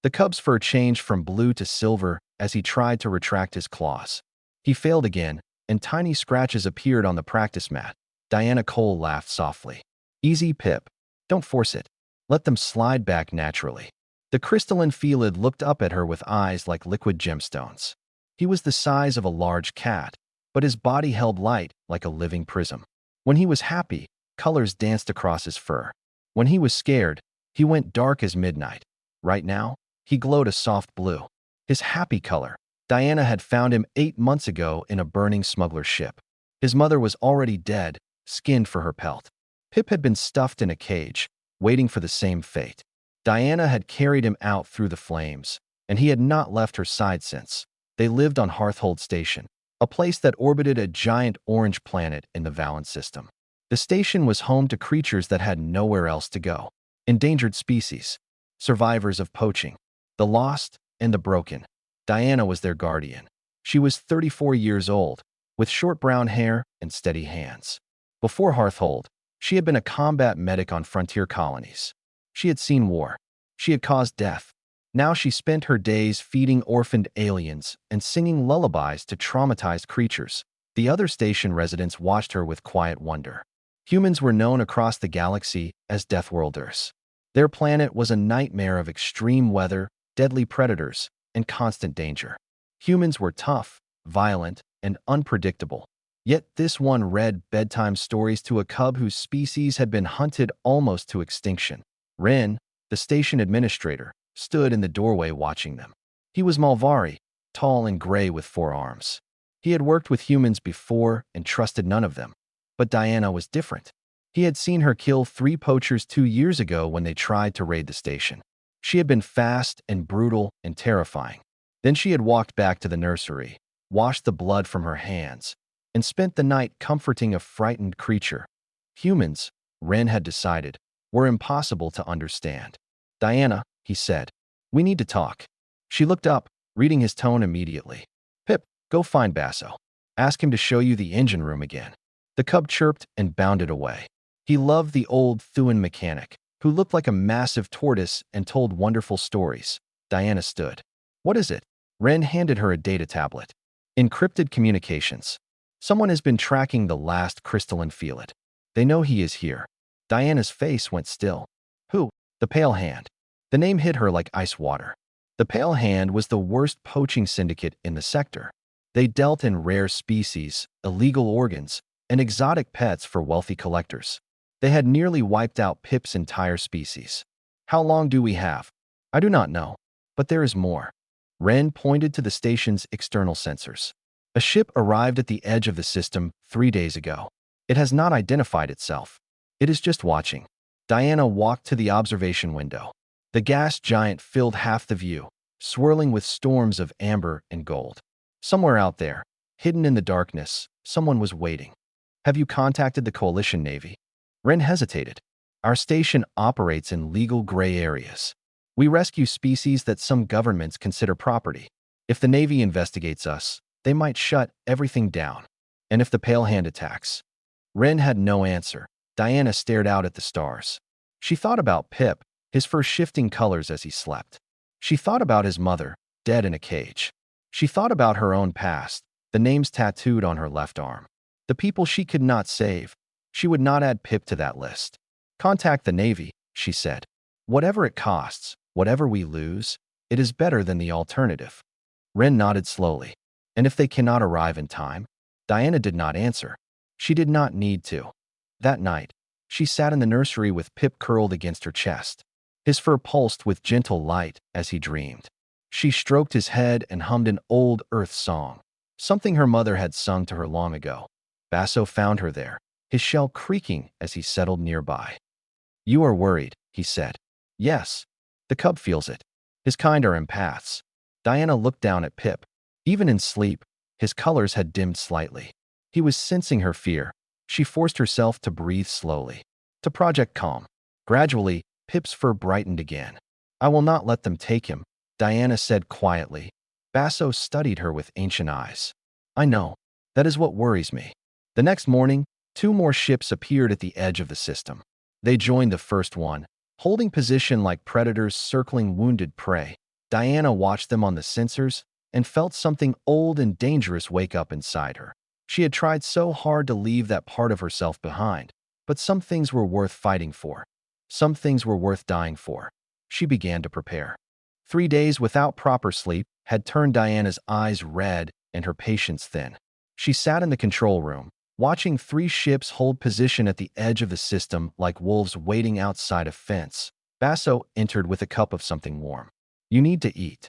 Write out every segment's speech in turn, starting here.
The cub's fur changed from blue to silver as he tried to retract his claws. He failed again, and tiny scratches appeared on the practice mat. Diana Cole laughed softly. Easy, Pip. Don't force it. Let them slide back naturally. The crystalline Felid looked up at her with eyes like liquid gemstones. He was the size of a large cat, but his body held light like a living prism. When he was happy, colors danced across his fur. When he was scared, he went dark as midnight. Right now, he glowed a soft blue. His happy color. Diana had found him 8 months ago in a burning smuggler ship. His mother was already dead, skinned for her pelt. Pip had been stuffed in a cage, waiting for the same fate. Diana had carried him out through the flames, and he had not left her side since. They lived on Hearthhold Station, a place that orbited a giant orange planet in the Valence system. The station was home to creatures that had nowhere else to go. Endangered species, survivors of poaching, the lost and the broken. Diana was their guardian. She was 34 years old, with short brown hair and steady hands. Before Hearthhold, she had been a combat medic on frontier colonies. She had seen war. She had caused death. Now she spent her days feeding orphaned aliens and singing lullabies to traumatized creatures. The other station residents watched her with quiet wonder. Humans were known across the galaxy as deathworlders. Their planet was a nightmare of extreme weather, deadly predators, and constant danger. Humans were tough, violent, and unpredictable. Yet this one read bedtime stories to a cub whose species had been hunted almost to extinction. Ren, the station administrator, stood in the doorway watching them. He was Malvari, tall and gray with 4 arms. He had worked with humans before and trusted none of them. But Diana was different. He had seen her kill 3 poachers 2 years ago when they tried to raid the station. She had been fast and brutal and terrifying. Then she had walked back to the nursery, washed the blood from her hands, and spent the night comforting a frightened creature. Humans, Ren had decided, were impossible to understand. Diana, he said, we need to talk. She looked up, reading his tone immediately. Pip, go find Basso. Ask him to show you the engine room again. The cub chirped and bounded away. He loved the old Thuan mechanic, who looked like a massive tortoise and told wonderful stories. Diana stood. What is it? Ren handed her a data tablet. Encrypted communications. Someone has been tracking the last crystalline Felid. They know he is here. Diana's face went still. Who? The Pale Hand. The name hit her like ice water. The Pale Hand was the worst poaching syndicate in the sector. They dealt in rare species, illegal organs, and exotic pets for wealthy collectors. They had nearly wiped out Pip's entire species. How long do we have? I do not know, but there is more. Ren pointed to the station's external sensors. A ship arrived at the edge of the system 3 days ago. It has not identified itself. It is just watching. Diana walked to the observation window. The gas giant filled half the view, swirling with storms of amber and gold. Somewhere out there, hidden in the darkness, someone was waiting. Have you contacted the Coalition Navy? Ren hesitated. Our station operates in legal gray areas. We rescue species that some governments consider property. If the Navy investigates us, they might shut everything down. And if the Pale Hand attacks? Ren had no answer. Diana stared out at the stars. She thought about Pip, his fur shifting colors as he slept. She thought about his mother, dead in a cage. She thought about her own past, the names tattooed on her left arm. The people she could not save. She would not add Pip to that list. Contact the Navy, she said. Whatever it costs, whatever we lose, it is better than the alternative. Ren nodded slowly. And if they cannot arrive in time? Diana did not answer. She did not need to. That night, she sat in the nursery with Pip curled against her chest. His fur pulsed with gentle light as he dreamed. She stroked his head and hummed an old Earth song, something her mother had sung to her long ago. Basso found her there, his shell creaking as he settled nearby. You are worried, he said. Yes. The cub feels it. His kind are empaths. Diana looked down at Pip. Even in sleep, his colors had dimmed slightly. He was sensing her fear. She forced herself to breathe slowly, to project calm. Gradually, Pip's fur brightened again. I will not let them take him, Diana said quietly. Basso studied her with ancient eyes. I know. That is what worries me. The next morning, 2 more ships appeared at the edge of the system. They joined the first one, holding position like predators circling wounded prey. Diana watched them on the sensors and felt something old and dangerous wake up inside her. She had tried so hard to leave that part of herself behind, but some things were worth fighting for. Some things were worth dying for. She began to prepare. 3 days without proper sleep had turned Diana's eyes red and her patience thin. She sat in the control room, watching 3 ships hold position at the edge of the system like wolves waiting outside a fence. Basso entered with a cup of something warm. "You need to eat."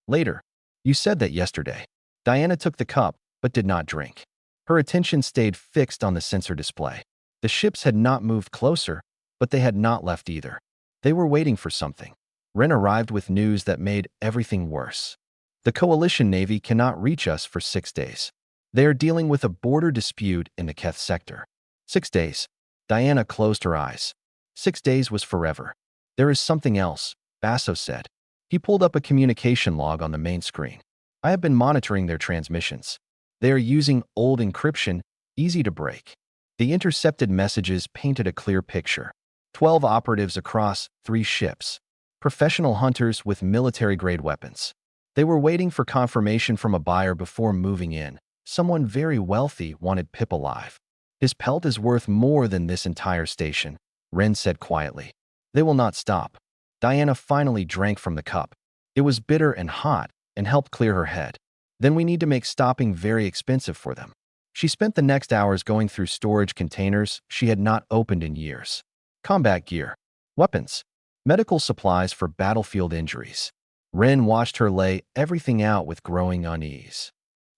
"Later." "You said that yesterday." Diana took the cup, but did not drink. Her attention stayed fixed on the sensor display. The ships had not moved closer, but they had not left either. They were waiting for something. Ren arrived with news that made everything worse. "The Coalition Navy cannot reach us for 6 days. They are dealing with a border dispute in the Keth sector." 6 days. Diana closed her eyes. 6 days was forever. "There is something else," Basso said. He pulled up a communication log on the main screen. "I have been monitoring their transmissions. They are using old encryption, easy to break." The intercepted messages painted a clear picture. 12 operatives across 3 ships. Professional hunters with military-grade weapons. They were waiting for confirmation from a buyer before moving in. Someone very wealthy wanted Pip alive. "His pelt is worth more than this entire station," Ren said quietly. "They will not stop." Diana finally drank from the cup. It was bitter and hot and helped clear her head. "Then we need to make stopping very expensive for them." She spent the next hours going through storage containers she had not opened in years. Combat gear, weapons, medical supplies for battlefield injuries. Ren watched her lay everything out with growing unease.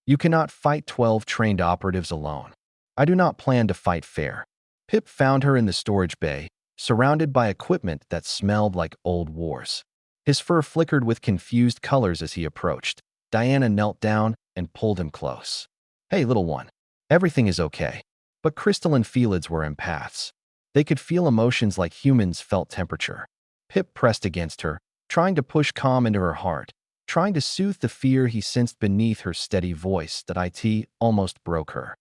"You cannot fight 12 trained operatives alone. I do not plan to fight fair." Pip found her in the storage bay, surrounded by equipment that smelled like old wars. His fur flickered with confused colors as he approached. Diana knelt down and pulled him close. "Hey, little one. Everything is okay." But crystalline felids were empaths. They could feel emotions like humans felt temperature. Pip pressed against her, trying to push calm into her heart, trying to soothe the fear he sensed beneath her steady voice that almost broke her.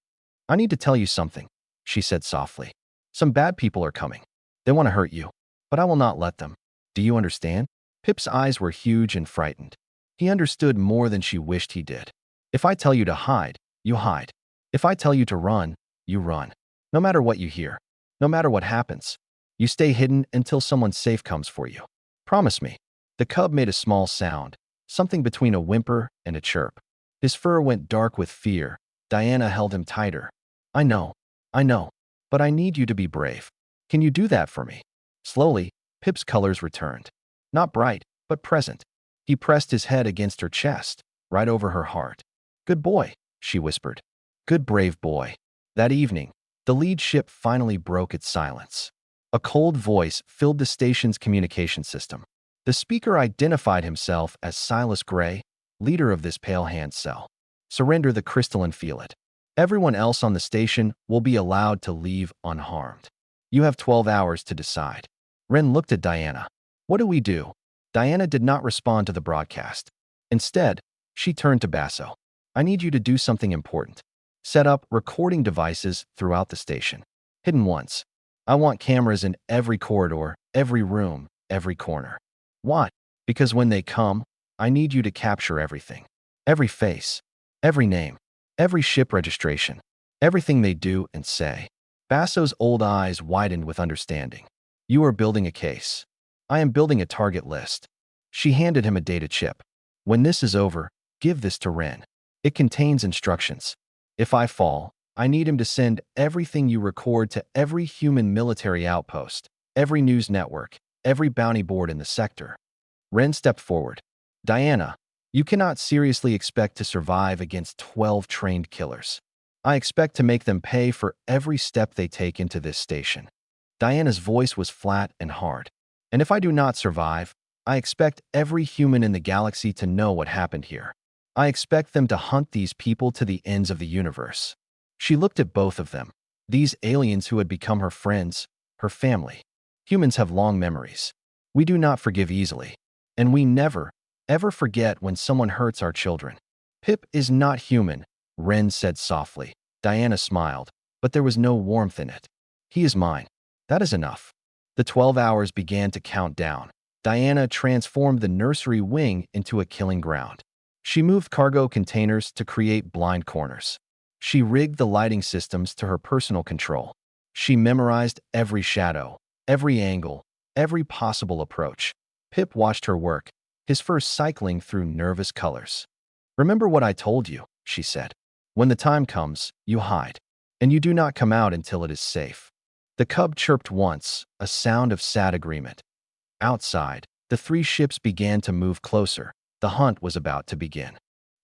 "I need to tell you something," she said softly. "Some bad people are coming. They want to hurt you, but I will not let them. Do you understand?" Pip's eyes were huge and frightened. He understood more than she wished he did. "If I tell you to hide, you hide. If I tell you to run, you run. No matter what you hear, no matter what happens, you stay hidden until someone safe comes for you. Promise me." The cub made a small sound, something between a whimper and a chirp. His fur went dark with fear. Diana held him tighter. I know, but I need you to be brave. Can you do that for me?" Slowly, Pip's colors returned. Not bright, but present. He pressed his head against her chest, right over her heart. "Good boy," she whispered. "Good brave boy." That evening, the lead ship finally broke its silence. A cold voice filled the station's communication system. The speaker identified himself as Silas Gray, leader of this pale hand cell. "Surrender the crystalline field. Everyone else on the station will be allowed to leave unharmed. You have 12 hours to decide." Ren looked at Diana. "What do we do?" Diana did not respond to the broadcast. Instead, she turned to Basso. "I need you to do something important. Set up recording devices throughout the station. Hidden ones. I want cameras in every corridor, every room, every corner." "Why?" "Because when they come, I need you to capture everything. Every face, every name, every ship registration, everything they do and say." Basso's old eyes widened with understanding. "You are building a case. I am building a target list." She handed him a data chip. "When this is over, give this to Ren. It contains instructions. If I fall, I need him to send everything you record to every human military outpost, every news network, every bounty board in the sector." Ren stepped forward. "Diana, you cannot seriously expect to survive against 12 trained killers. I expect to make them pay for every step they take into this station." Diana's voice was flat and hard. "And if I do not survive, I expect every human in the galaxy to know what happened here. I expect them to hunt these people to the ends of the universe." She looked at both of them, these aliens who had become her friends, her family. Humans have long memories. We do not forgive easily. And we never, ever forget when someone hurts our children. "Pip is not human," Ren said softly. Diana smiled, but there was no warmth in it. "He is mine. That is enough." The 12 hours began to count down. Diana transformed the nursery wing into a killing ground. She moved cargo containers to create blind corners. She rigged the lighting systems to her personal control. She memorized every shadow, every angle, every possible approach. Pip watched her work, his first cycling through nervous colors. "Remember what I told you," she said. "When the time comes, you hide, and you do not come out until it is safe." The cub chirped once, a sound of sad agreement. Outside, the three ships began to move closer. The hunt was about to begin.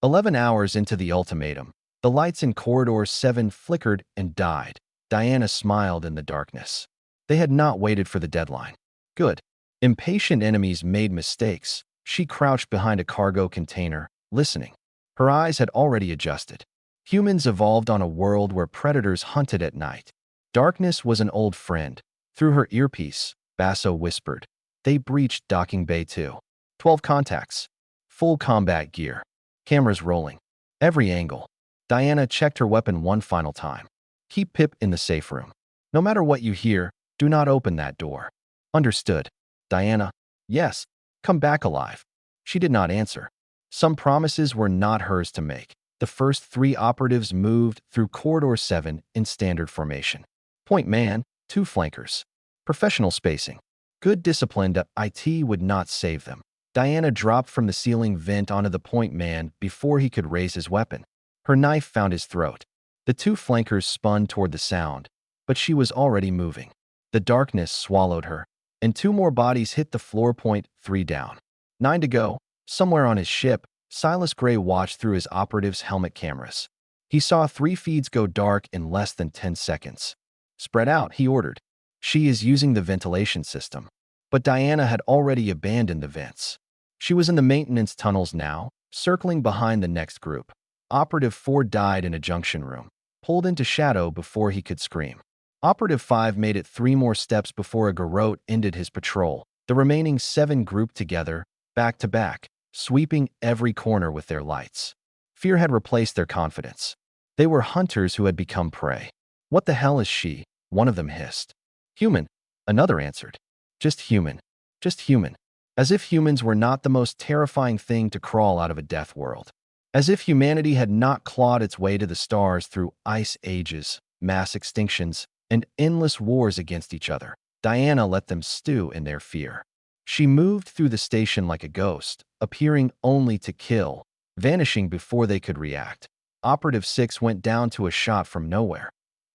11 hours into the ultimatum, the lights in Corridor 7 flickered and died. Diana smiled in the darkness. They had not waited for the deadline. Good. Impatient enemies made mistakes. She crouched behind a cargo container, listening. Her eyes had already adjusted. Humans evolved on a world where predators hunted at night. Darkness was an old friend. Through her earpiece, Basso whispered. They breached Docking Bay 2. 12 contacts. Full combat gear. Cameras rolling. Every angle. Diana checked her weapon one final time. Keep Pip in the safe room. No matter what you hear, do not open that door. Understood. Diana. Yes. Come back alive. She did not answer. Some promises were not hers to make. The first three operatives moved through Corridor 7 in standard formation. Point man, 2 flankers. Professional spacing. Good discipline. IT would not save them. Diana dropped from the ceiling vent onto the point man before he could raise his weapon. Her knife found his throat. The 2 flankers spun toward the sound, but she was already moving. The darkness swallowed her, and 2 more bodies hit the floor. Point 3 down. 9 to go. Somewhere on his ship, Silas Gray watched through his operative's helmet cameras. He saw 3 feeds go dark in less than 10 seconds. Spread out, he ordered. She is using the ventilation system. But Diana had already abandoned the vents. She was in the maintenance tunnels now, circling behind the next group. Operative 4 died in a junction room, pulled into shadow before he could scream. Operative 5 made it 3 more steps before a garrote ended his patrol. The remaining 7 grouped together, back to back, sweeping every corner with their lights. Fear had replaced their confidence. They were hunters who had become prey. "What the hell is she?" one of them hissed. "Human," another answered. "Just human. Just human." As if humans were not the most terrifying thing to crawl out of a death world. As if humanity had not clawed its way to the stars through ice ages, mass extinctions, and endless wars against each other. Diana let them stew in their fear. She moved through the station like a ghost, appearing only to kill, vanishing before they could react. Operative 6 went down to a shot from nowhere.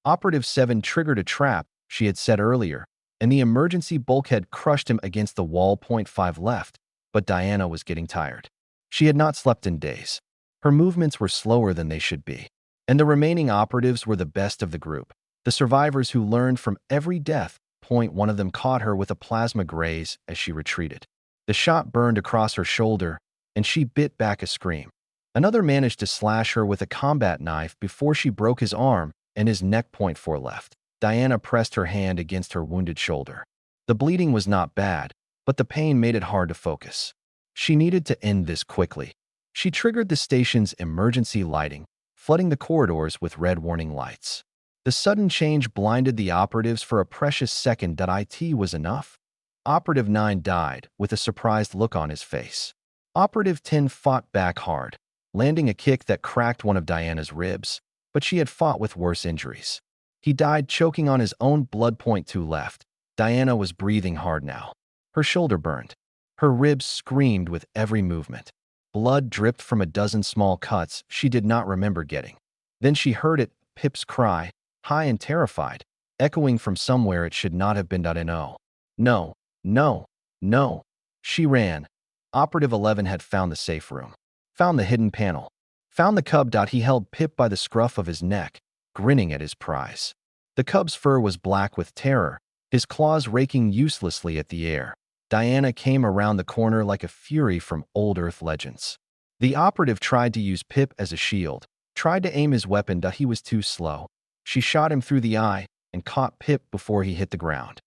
Operative 7 triggered a trap she had set earlier, and the emergency bulkhead crushed him against the wall. Point 5 left, but Diana was getting tired. She had not slept in days. Her movements were slower than they should be, and the remaining operatives were the best of the group, the survivors who learned from every death. Point 1 of them caught her with a plasma graze as she retreated. The shot burned across her shoulder, and she bit back a scream. Another managed to slash her with a combat knife before she broke his arm and his neck. Point 4 left. Diana pressed her hand against her wounded shoulder. The bleeding was not bad, but the pain made it hard to focus. She needed to end this quickly. She triggered the station's emergency lighting, flooding the corridors with red warning lights. The sudden change blinded the operatives for a precious second. It was enough. Operative 9 died, with a surprised look on his face. Operative 10 fought back hard, landing a kick that cracked one of Diana's ribs, but she had fought with worse injuries. He died choking on his own blood. Point 2 left. Diana was breathing hard now. Her shoulder burned. Her ribs screamed with every movement. Blood dripped from a dozen small cuts she did not remember getting. Then she heard it, Pip's cry, high and terrified, echoing from somewhere it should not have been. No, no, no, no. She ran. Operative 11 had found the safe room, found the hidden panel, found the cub. He held Pip by the scruff of his neck, grinning at his prize. The cub's fur was black with terror, his claws raking uselessly at the air. Diana came around the corner like a fury from old Earth legends. The operative tried to use Pip as a shield, tried to aim his weapon. He was too slow. She shot him through the eye and caught Pip before he hit the ground.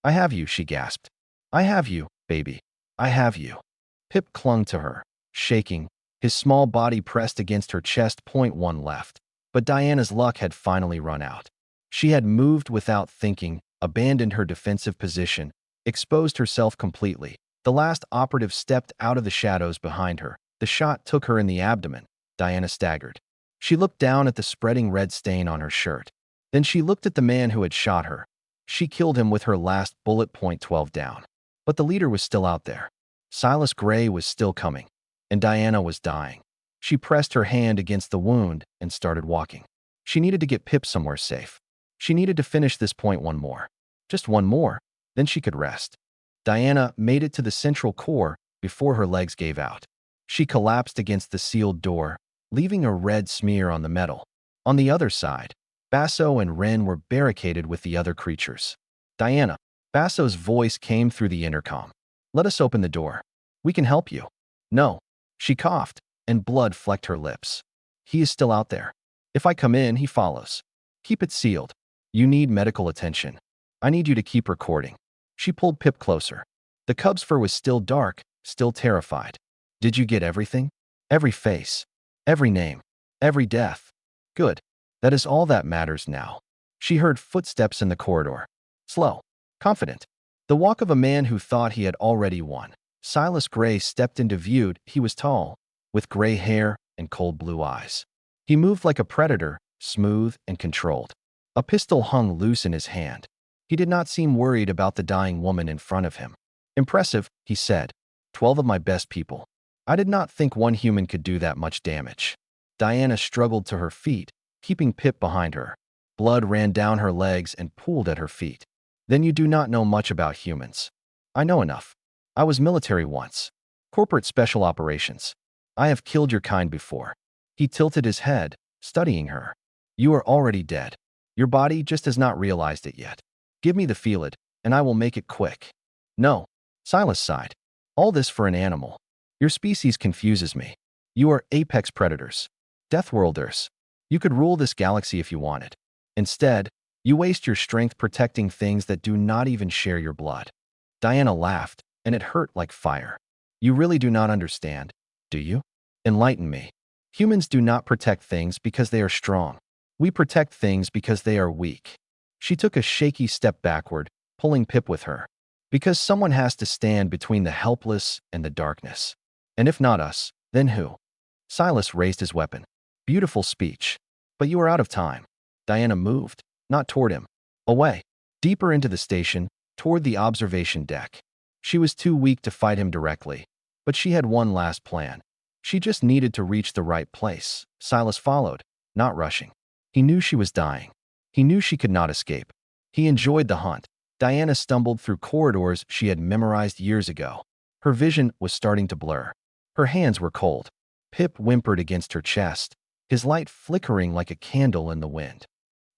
"I have you," she gasped. "I have you, baby. I have you." Pip clung to her, shaking, his small body pressed against her chest. Point 1 left. But Diana's luck had finally run out. She had moved without thinking, abandoned her defensive position, exposed herself completely. The last operative stepped out of the shadows behind her. The shot took her in the abdomen. Diana staggered. She looked down at the spreading red stain on her shirt. Then she looked at the man who had shot her. She killed him with her last bullet. Point 12 down. But the leader was still out there. Silas Gray was still coming. And Diana was dying. She pressed her hand against the wound and started walking. She needed to get Pip somewhere safe. She needed to finish this point one more. Just one more. Then she could rest. Diana made it to the central core before her legs gave out. She collapsed against the sealed door, leaving a red smear on the metal. On the other side, Basso and Ren were barricaded with the other creatures. Diana. Basso's voice came through the intercom. Let us open the door. We can help you. No. She coughed, and blood flecked her lips. He is still out there. If I come in, he follows. Keep it sealed. You need medical attention. I need you to keep recording. She pulled Pip closer. The cub's fur was still dark, still terrified. Did you get everything? Every face. Every name. Every death. Good. That is all that matters now. She heard footsteps in the corridor. Slow. Confident. The walk of a man who thought he had already won. Silas Gray stepped into view. He was tall, with gray hair and cold blue eyes. He moved like a predator, smooth and controlled. A pistol hung loose in his hand. He did not seem worried about the dying woman in front of him. Impressive, he said. 12 of my best people. I did not think one human could do that much damage. Diana struggled to her feet, keeping Pip behind her. Blood ran down her legs and pooled at her feet. Then you do not know much about humans. I know enough. I was military once. Corporate special operations. I have killed your kind before. He tilted his head, studying her. You are already dead. Your body just has not realized it yet. Give me the feel-it, and I will make it quick. No. Silas sighed. All this for an animal. Your species confuses me. You are apex predators. Deathworlders. You could rule this galaxy if you wanted. Instead, you waste your strength protecting things that do not even share your blood. Diana laughed, and it hurt like fire. You really do not understand, do you? Enlighten me. Humans do not protect things because they are strong. We protect things because they are weak. She took a shaky step backward, pulling Pip with her. Because someone has to stand between the helpless and the darkness. And if not us, then who? Silas raised his weapon. Beautiful speech. But you are out of time. Diana moved, not toward him. Away. Deeper into the station, toward the observation deck. She was too weak to fight him directly. But she had one last plan. She just needed to reach the right place. Silas followed, not rushing. He knew she was dying. He knew she could not escape. He enjoyed the hunt. Diana stumbled through corridors she had memorized years ago. Her vision was starting to blur. Her hands were cold. Pip whimpered against her chest, his light flickering like a candle in the wind.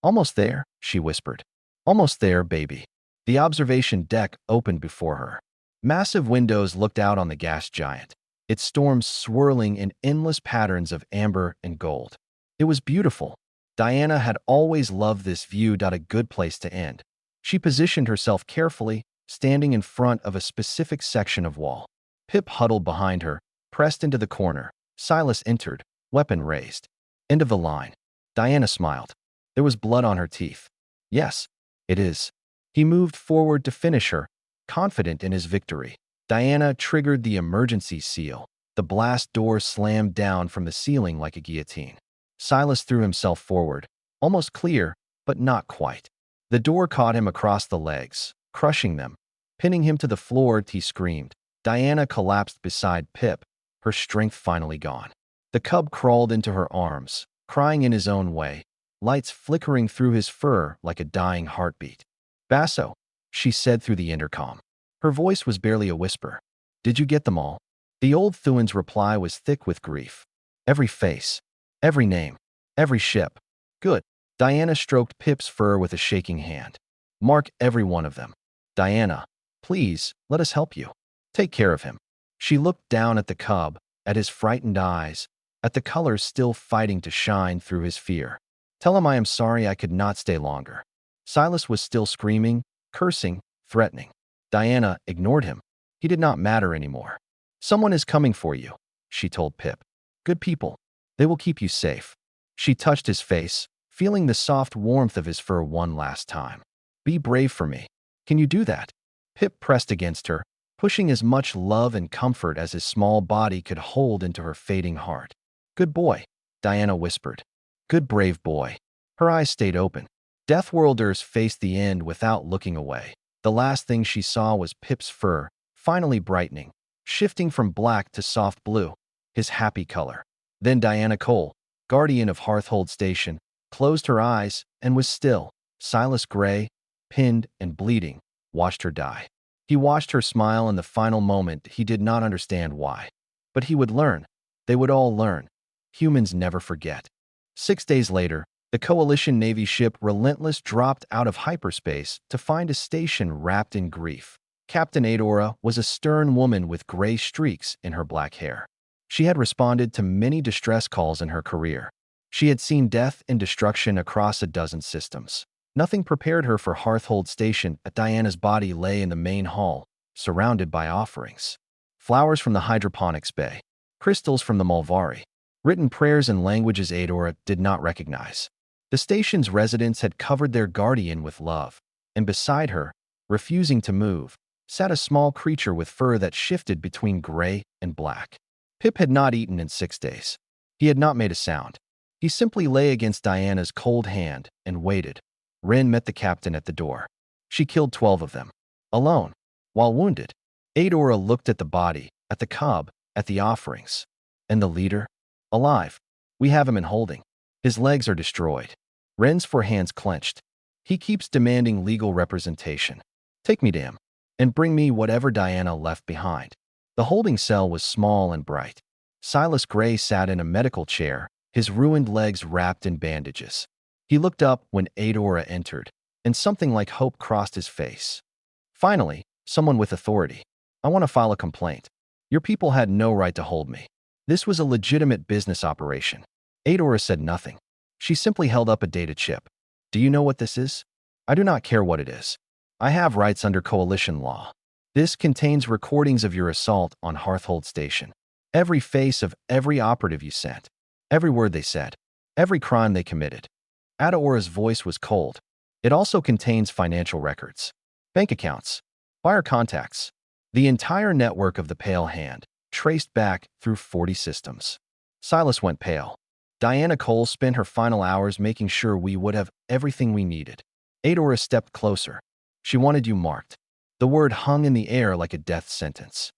Almost there, she whispered. Almost there, baby. The observation deck opened before her. Massive windows looked out on the gas giant, its storms swirling in endless patterns of amber and gold. It was beautiful. Diana had always loved this view. A good place to end. She positioned herself carefully, standing in front of a specific section of wall. Pip huddled behind her, pressed into the corner. Silas entered, weapon raised. End of the line. Diana smiled. There was blood on her teeth. Yes, it is. He moved forward to finish her, confident in his victory. Diana triggered the emergency seal. The blast door slammed down from the ceiling like a guillotine. Silas threw himself forward, almost clear, but not quite. The door caught him across the legs, crushing them. Pinning him to the floor, he screamed. Diana collapsed beside Pip, her strength finally gone. The cub crawled into her arms, crying in his own way, lights flickering through his fur like a dying heartbeat. Basso, she said through the intercom. Her voice was barely a whisper. Did you get them all? The old Thuan's reply was thick with grief. Every face. Every name. Every ship. Good. Diana stroked Pip's fur with a shaking hand. Mark every one of them. Diana, please, let us help you. Take care of him. She looked down at the cub, at his frightened eyes, at the colors still fighting to shine through his fear. Tell him I am sorry I could not stay longer. Silas was still screaming, cursing, threatening. Diana ignored him. He did not matter anymore. Someone is coming for you, she told Pip. Good people. They will keep you safe. She touched his face, feeling the soft warmth of his fur one last time. Be brave for me. Can you do that? Pip pressed against her, pushing as much love and comfort as his small body could hold into her fading heart. "Good boy," Diana whispered. "Good brave boy." Her eyes stayed open. Deathworlders faced the end without looking away. The last thing she saw was Pip's fur, finally brightening, shifting from black to soft blue, his happy color. Then Diana Cole, guardian of Hearthhold Station, closed her eyes and was still. Silas Gray, pinned and bleeding, watched her die. He watched her smile in the final moment. He did not understand why. But he would learn. They would all learn. Humans never forget. 6 days later, the Coalition Navy ship Relentless dropped out of hyperspace to find a station wrapped in grief. Captain Adora was a stern woman with gray streaks in her black hair. She had responded to many distress calls in her career. She had seen death and destruction across a dozen systems. Nothing prepared her for Hearthhold Station. Diana's body lay in the main hall, surrounded by offerings. Flowers from the hydroponics bay, crystals from the Mulvari, written prayers in languages Adora did not recognize. The station's residents had covered their guardian with love, and beside her, refusing to move, sat a small creature with fur that shifted between gray and black. Pip had not eaten in 6 days. He had not made a sound. He simply lay against Diana's cold hand and waited. Ren met the captain at the door. She killed 12 of them, alone, while wounded. Adora looked at the body, at the cub, at the offerings. And the leader? Alive. We have him in holding. His legs are destroyed. Ren's forehands clenched. He keeps demanding legal representation. Take me to him, and bring me whatever Diana left behind. The holding cell was small and bright. Silas Gray sat in a medical chair, his ruined legs wrapped in bandages. He looked up when Adora entered, and something like hope crossed his face. Finally, someone with authority. I want to file a complaint. Your people had no right to hold me. This was a legitimate business operation. Adora said nothing. She simply held up a data chip. Do you know what this is? I do not care what it is. I have rights under coalition law. This contains recordings of your assault on Hearthhold Station. Every face of every operative you sent. Every word they said. Every crime they committed. Adora's voice was cold. It also contains financial records. Bank accounts. Buyer contacts. The entire network of the Pale Hand, traced back through 40 systems. Silas went pale. Diana Cole spent her final hours making sure we would have everything we needed. Adora stepped closer. She wanted you marked. The word hung in the air like a death sentence.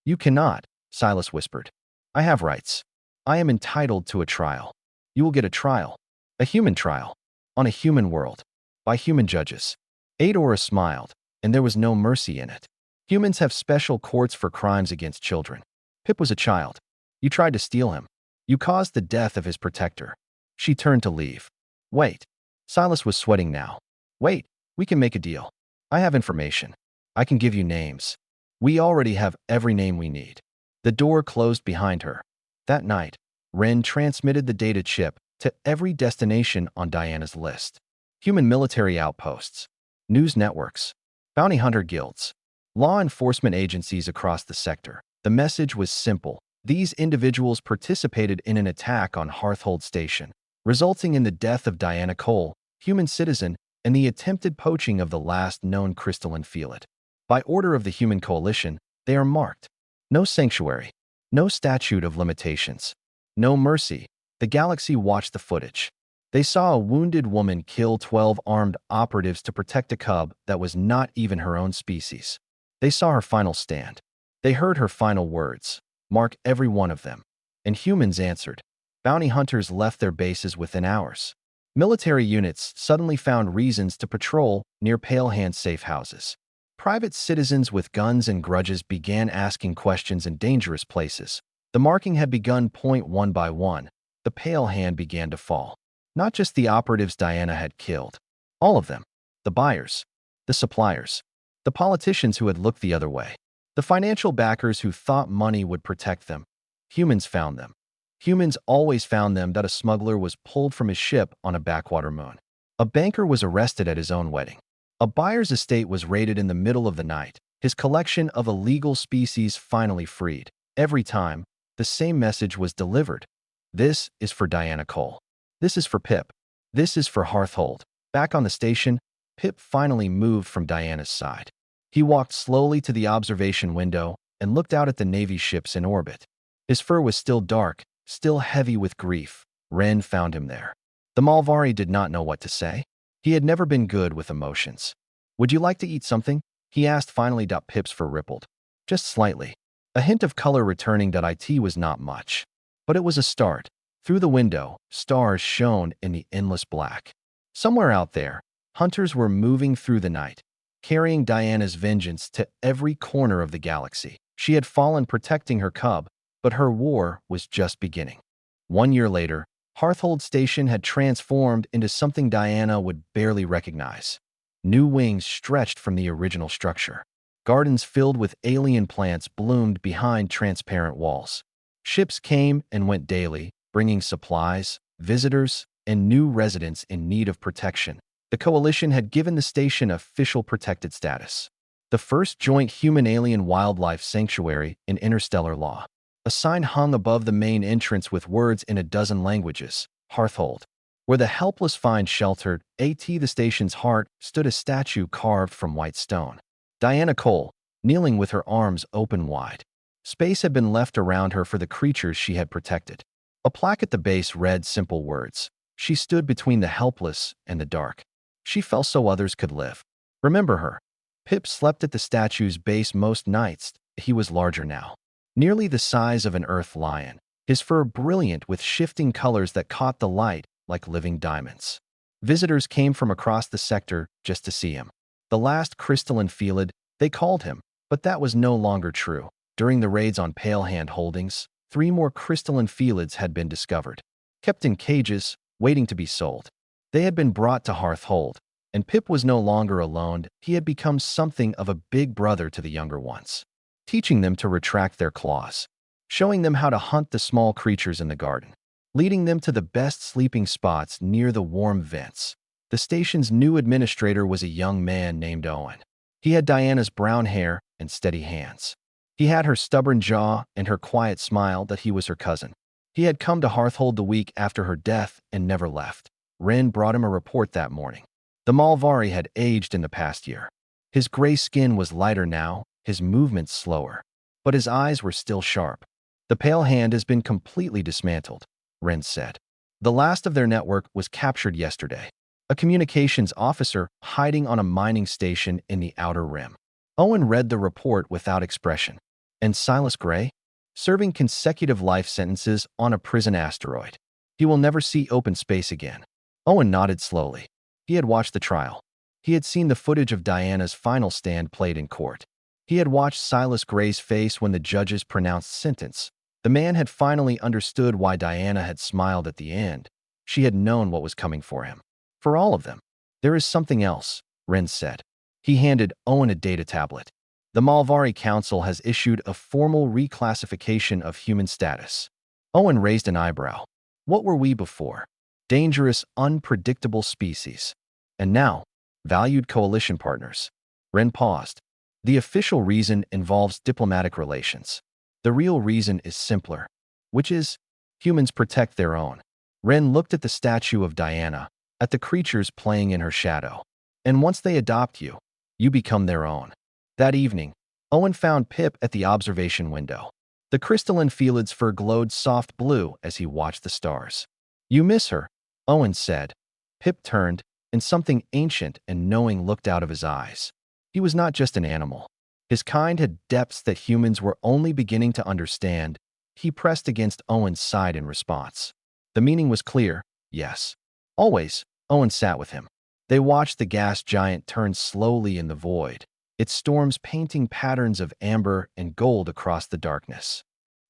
You cannot, Silas whispered. I have rights. I am entitled to a trial. You will get a trial. A human trial. On a human world. By human judges. Adora smiled, and there was no mercy in it. Humans have special courts for crimes against children. Pip was a child. You tried to steal him. You caused the death of his protector. She turned to leave. Wait. Silas was sweating now. Wait, we can make a deal. I have information. I can give you names. We already have every name we need. The door closed behind her. That night, Ren transmitted the data chip to every destination on Diana's list. Human military outposts, news networks, bounty hunter guilds, law enforcement agencies across the sector. The message was simple. These individuals participated in an attack on Hearthhold Station, resulting in the death of Diana Cole, human citizen, and the attempted poaching of the last known crystalline feelet. By order of the Human Coalition, they are marked. No sanctuary. No statute of limitations. No mercy. The galaxy watched the footage. They saw a wounded woman kill 12 armed operatives to protect a cub that was not even her own species. They saw her final stand. They heard her final words. Mark every one of them. And humans answered. Bounty hunters left their bases within hours. Military units suddenly found reasons to patrol near Pale Hand safe houses. Private citizens with guns and grudges began asking questions in dangerous places. The marking had begun. One by one, the Pale Hand began to fall. Not just the operatives Diana had killed. All of them. The buyers. The suppliers. The politicians who had looked the other way. The financial backers who thought money would protect them. Humans found them. Humans always found them. That a smuggler was pulled from his ship on a backwater moon. A banker was arrested at his own wedding. A buyer's estate was raided in the middle of the night. His collection of illegal species finally freed. Every time, the same message was delivered. This is for Diana Cole. This is for Pip. This is for Hearthhold. Back on the station, Pip finally moved from Diana's side. He walked slowly to the observation window and looked out at the Navy ships in orbit. His fur was still dark, still heavy with grief. Ren found him there. The Malvari did not know what to say. He had never been good with emotions. "Would you like to eat something?" he asked finally. Pips fur rippled. Just slightly. A hint of color returning. It was not much. But it was a start. Through the window, stars shone in the endless black. Somewhere out there, hunters were moving through the night, carrying Diana's vengeance to every corner of the galaxy. She had fallen protecting her cub, but her war was just beginning. 1 year later, Hearthold Station had transformed into something Diana would barely recognize. New wings stretched from the original structure. Gardens filled with alien plants bloomed behind transparent walls. Ships came and went daily, bringing supplies, visitors, and new residents in need of protection. The Coalition had given the station official protected status. The first joint human-alien wildlife sanctuary in interstellar law. A sign hung above the main entrance with words in a dozen languages. Hearthold. Where the helpless find shelter, the station's heart, stood a statue carved from white stone. Diana Cole, kneeling with her arms open wide. Space had been left around her for the creatures she had protected. A plaque at the base read simple words. She stood between the helpless and the dark. She fell so others could live. Remember her. Pip slept at the statue's base most nights. He was larger now. Nearly the size of an earth lion. His fur brilliant with shifting colors that caught the light like living diamonds. Visitors came from across the sector just to see him. The last crystalline Felid, they called him, but that was no longer true. During the raids on Pale Hand Holdings, 3 more crystalline Felids had been discovered, kept in cages, waiting to be sold. They had been brought to Hearthold, and Pip was no longer alone. He had become something of a big brother to the younger ones, teaching them to retract their claws, showing them how to hunt the small creatures in the garden, leading them to the best sleeping spots near the warm vents. The station's new administrator was a young man named Owen. He had Diana's brown hair and steady hands. He had her stubborn jaw and her quiet smile that he was her cousin. He had come to Hearthold the week after her death and never left. Ren brought him a report that morning. The Malvari had aged in the past year. His gray skin was lighter now, his movements slower. But his eyes were still sharp. "The Pale Hand has been completely dismantled," Ren said. "The last of their network was captured yesterday. A communications officer hiding on a mining station in the Outer Rim." Owen read the report without expression. "And Silas Gray? Serving consecutive life sentences on a prison asteroid. He will never see open space again." Owen nodded slowly. He had watched the trial. He had seen the footage of Diana's final stand played in court. He had watched Silas Gray's face when the judges pronounced sentence. The man had finally understood why Diana had smiled at the end. She had known what was coming for him. For all of them. "There is something else," Ren said. He handed Owen a data tablet. "The Malvari Council has issued a formal reclassification of human status." Owen raised an eyebrow. "What were we before? Dangerous, unpredictable species. And now, valued coalition partners." Ren paused. "The official reason involves diplomatic relations. The real reason is simpler, which is humans protect their own." Ren looked at the statue of Diana, at the creatures playing in her shadow. "And once they adopt you, you become their own." That evening, Owen found Pip at the observation window. The crystalline Felid's fur glowed soft blue as he watched the stars. "You miss her," Owen said. Pip turned, and something ancient and knowing looked out of his eyes. He was not just an animal. His kind had depths that humans were only beginning to understand. He pressed against Owen's side in response. The meaning was clear, yes. Always, Owen sat with him. They watched the gas giant turn slowly in the void, its storms painting patterns of amber and gold across the darkness.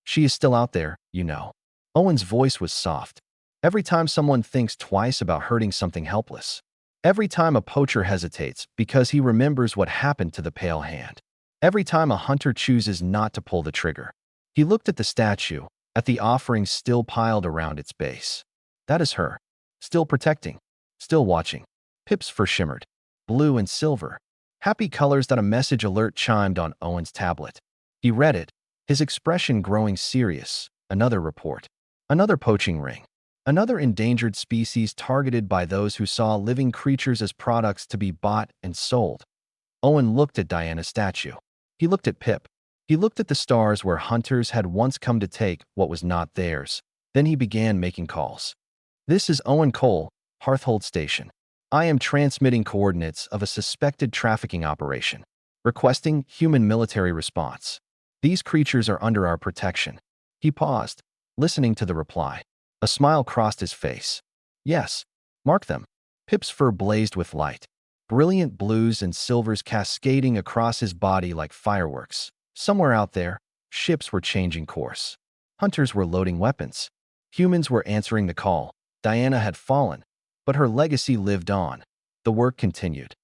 "She is still out there, you know." Owen's voice was soft. "Every time someone thinks twice about hurting something helpless. Every time a poacher hesitates because he remembers what happened to the Pale Hand. Every time a hunter chooses not to pull the trigger." He looked at the statue, at the offerings still piled around its base. "That is her. Still protecting. Still watching." Pip's fur shimmered. Blue and silver. Happy colors that a message alert chimed on Owen's tablet. He read it, his expression growing serious. Another report. Another poaching ring. Another endangered species targeted by those who saw living creatures as products to be bought and sold. Owen looked at Diana's statue. He looked at Pip. He looked at the stars where hunters had once come to take what was not theirs. Then he began making calls. This is Owen Cole, Hearthold Station. I am transmitting coordinates of a suspected trafficking operation. Requesting human military response. These creatures are under our protection. He paused, listening to the reply. A smile crossed his face. Yes, mark them. Pip's fur blazed with light. Brilliant blues and silvers cascading across his body like fireworks. Somewhere out there, ships were changing course. Hunters were loading weapons. Humans were answering the call. Diana had fallen, but her legacy lived on. The work continued.